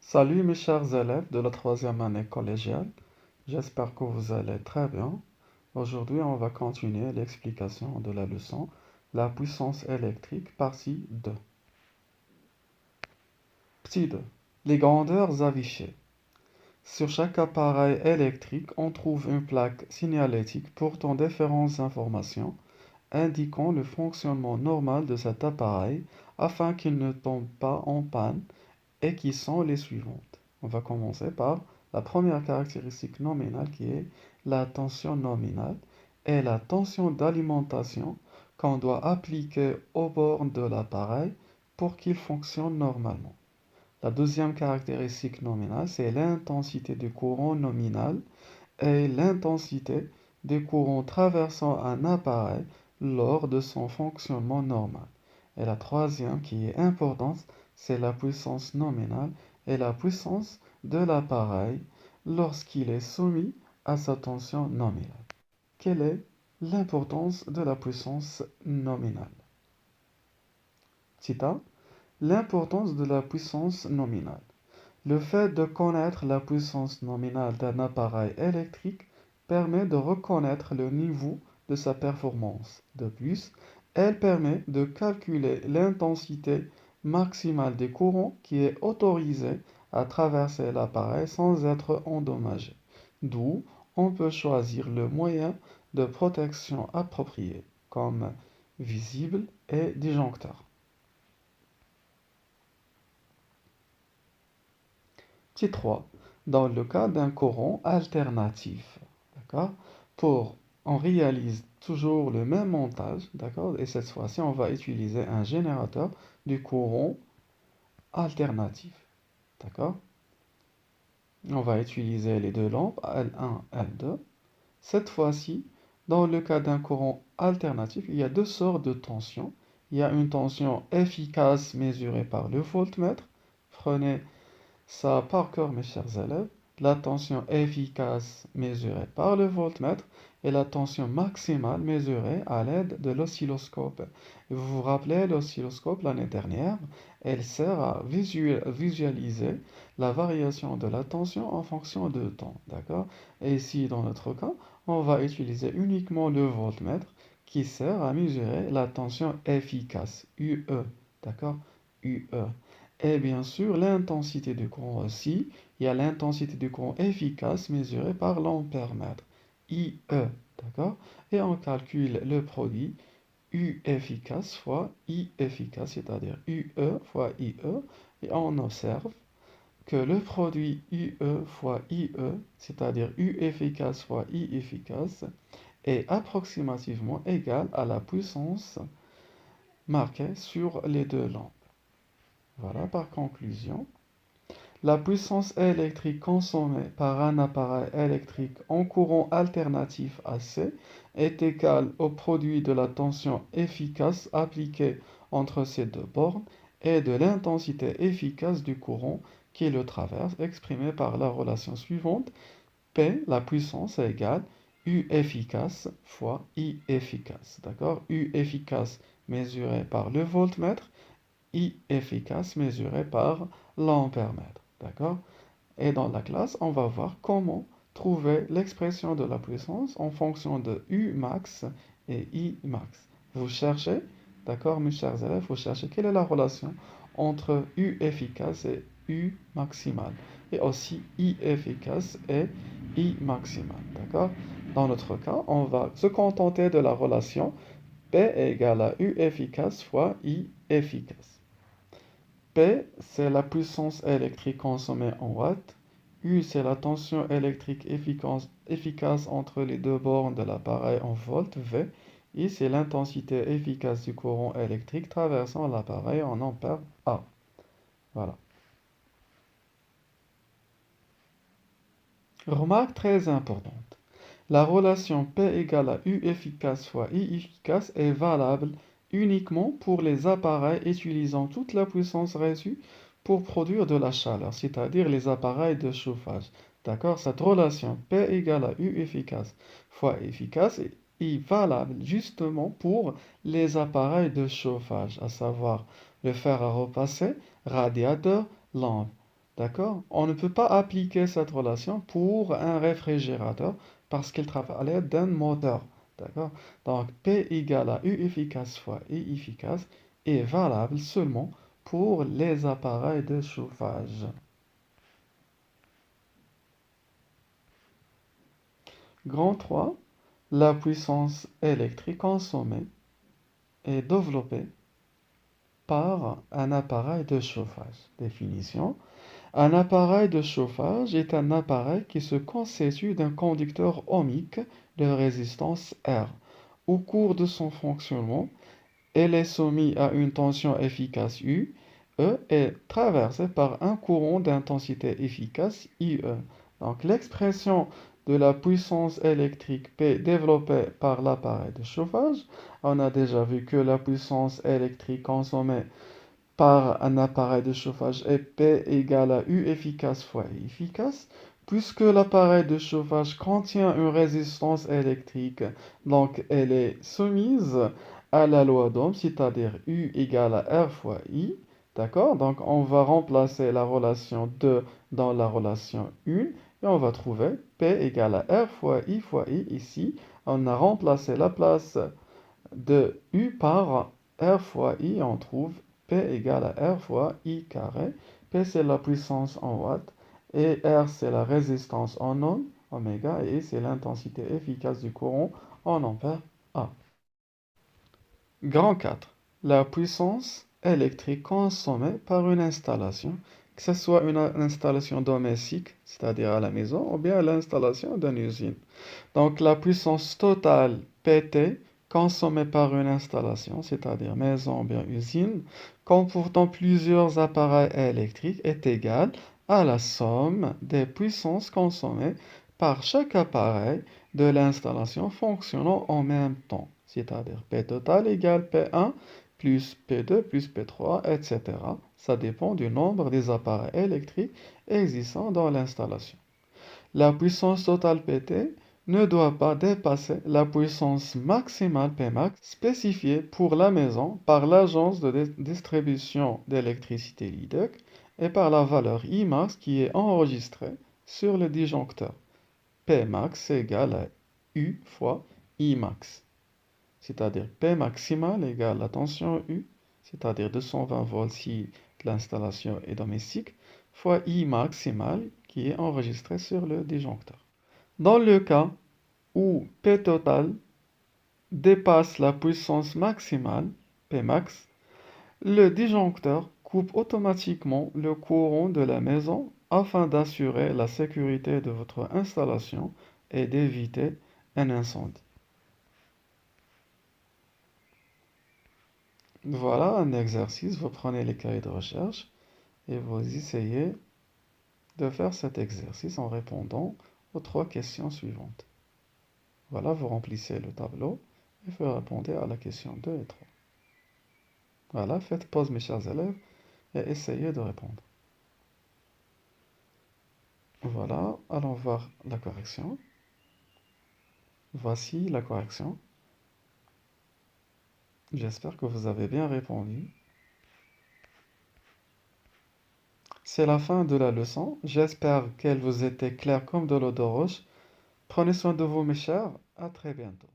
Salut mes chers élèves de la troisième année collégiale, j'espère que vous allez très bien. Aujourd'hui, on va continuer l'explication de la leçon La puissance électrique, partie 2. Petit 2. Les grandeurs affichées. Sur chaque appareil électrique, on trouve une plaque signalétique portant différentes informations indiquant le fonctionnement normal de cet appareil afin qu'il ne tombe pas en panne et qui sont les suivantes. On va commencer par la première caractéristique nominale qui est la tension nominale et la tension d'alimentation qu'on doit appliquer aux bornes de l'appareil pour qu'il fonctionne normalement. La deuxième caractéristique nominale, c'est l'intensité du courant nominal et l'intensité des courants traversant un appareil lors de son fonctionnement normal. Et la troisième qui est importante, c'est la puissance nominale et la puissance de l'appareil lorsqu'il est soumis à sa tension nominale. Quelle est l'importance de la puissance nominale? Cita, l'importance de la puissance nominale. Le fait de connaître la puissance nominale d'un appareil électrique permet de reconnaître le niveau de sa performance. De plus, elle permet de calculer l'intensité maximale des courants qui est autorisée à traverser l'appareil sans être endommagé. D'où on peut choisir le moyen de protection approprié, comme visible et disjoncteur. Petit 3. Dans le cas d'un courant alternatif, d'accord? On réalise toujours le même montage, d'accord? Et cette fois-ci, on va utiliser un générateur du courant alternatif, d'accord? On va utiliser les deux lampes L1, L2. Cette fois-ci, dans le cas d'un courant alternatif, il y a deux sortes de tensions. Il y a une tension efficace mesurée par le voltmètre. Prenez ça par cœur, mes chers élèves. La tension efficace mesurée par le voltmètre et la tension maximale mesurée à l'aide de l'oscilloscope. Vous vous rappelez, l'oscilloscope l'année dernière, elle sert à visualiser la variation de la tension en fonction de temps, d'accord? Et ici, dans notre cas, on va utiliser uniquement le voltmètre qui sert à mesurer la tension efficace, UE, d'accord? UE. Et bien sûr, l'intensité du courant aussi. Il y a l'intensité du courant efficace mesurée par l'ampère-mètre, IE, d'accord? Et on calcule le produit U efficace fois I efficace, c'est-à-dire UE fois IE, et on observe que le produit UE fois IE, c'est-à-dire U efficace fois I efficace, est approximativement égal à la puissance marquée sur les deux lampes. Voilà, par conclusion, la puissance électrique consommée par un appareil électrique en courant alternatif AC est égale au produit de la tension efficace appliquée entre ces deux bornes et de l'intensité efficace du courant qui le traverse, exprimée par la relation suivante. P, la puissance, est égale U efficace fois I efficace. D'accord? U efficace mesuré par le voltmètre, I efficace mesuré par l'ampère-mètre. D'accord? Et dans la classe, on va voir comment trouver l'expression de la puissance en fonction de U max et I max. Vous cherchez, d'accord, mes chers élèves, vous cherchez quelle est la relation entre U efficace et U maximal, et aussi I efficace et I maximal, d'accord? Dans notre cas, on va se contenter de la relation P égale à U efficace fois I efficace. P, c'est la puissance électrique consommée en watts. U, c'est la tension électrique efficace entre les deux bornes de l'appareil en volts. V, I, c'est l'intensité efficace du courant électrique traversant l'appareil en ampères A. Voilà. Remarque très importante. La relation P égale à U efficace fois I efficace est valable uniquement pour les appareils utilisant toute la puissance reçue pour produire de la chaleur, c'est-à-dire les appareils de chauffage. D'accord? Cette relation P égale à U efficace fois efficace est valable justement pour les appareils de chauffage, à savoir le fer à repasser, radiateur, lampe. D'accord? On ne peut pas appliquer cette relation pour un réfrigérateur parce qu'il travaille à l'aide d'un moteur. D'accord? Donc, P égale à U efficace fois I efficace est valable seulement pour les appareils de chauffage. Grand 3, la puissance électrique consommée est développée par un appareil de chauffage. Définition. Un appareil de chauffage est un appareil qui se constitue d'un conducteur ohmique de résistance R. Au cours de son fonctionnement, elle est soumise à une tension efficace U, E est traversée par un courant d'intensité efficace IE. Donc l'expression de la puissance électrique P développée par l'appareil de chauffage, on a déjà vu que la puissance électrique consommée par un appareil de chauffage est P égale à U efficace fois I efficace, puisque l'appareil de chauffage contient une résistance électrique, donc elle est soumise à la loi d'Ohm, c'est-à-dire U égale à R fois I, d'accord? Donc on va remplacer la relation 2 dans la relation 1 et on va trouver P égale à R fois I ici. On a remplacé la place de U par R fois I, on trouve P égale à R fois I carré. P c'est la puissance en watts et R c'est la résistance en ohm, oméga, et I c'est l'intensité efficace du courant en ampère A. Grand 4. La puissance électrique consommée par une installation, que ce soit une installation domestique, c'est-à-dire à la maison, ou bien l'installation d'une usine. Donc la puissance totale PT consommée par une installation, c'est-à-dire maison ou bien usine, comportant plusieurs appareils électriques est égale à la somme des puissances consommées par chaque appareil de l'installation fonctionnant en même temps, c'est-à-dire P total égale P1 plus P2 plus P3, etc. Ça dépend du nombre des appareils électriques existants dans l'installation. La puissance totale PT ne doit pas dépasser la puissance maximale Pmax spécifiée pour la maison par l'agence de distribution d'électricité LIDEC et par la valeur Imax qui est enregistrée sur le disjoncteur. Pmax égale à U fois Imax, c'est-à-dire P maximal égale la tension U, c'est-à-dire 220 volts si l'installation est domestique, fois I maximal qui est enregistré sur le disjoncteur. Dans le cas où P total dépasse la puissance maximale, Pmax, le disjoncteur coupe automatiquement le courant de la maison afin d'assurer la sécurité de votre installation et d'éviter un incendie. Voilà un exercice, vous prenez les cahiers de recherche et vous essayez de faire cet exercice en répondant aux 3 questions suivantes. Voilà, vous remplissez le tableau et vous répondez à la question 2 et 3. Voilà, faites pause mes chers élèves et essayez de répondre. Voilà, allons voir la correction. Voici la correction. J'espère que vous avez bien répondu. C'est la fin de la leçon. J'espère qu'elle vous était claire comme de l'eau de roche. Prenez soin de vous mes chers. À très bientôt.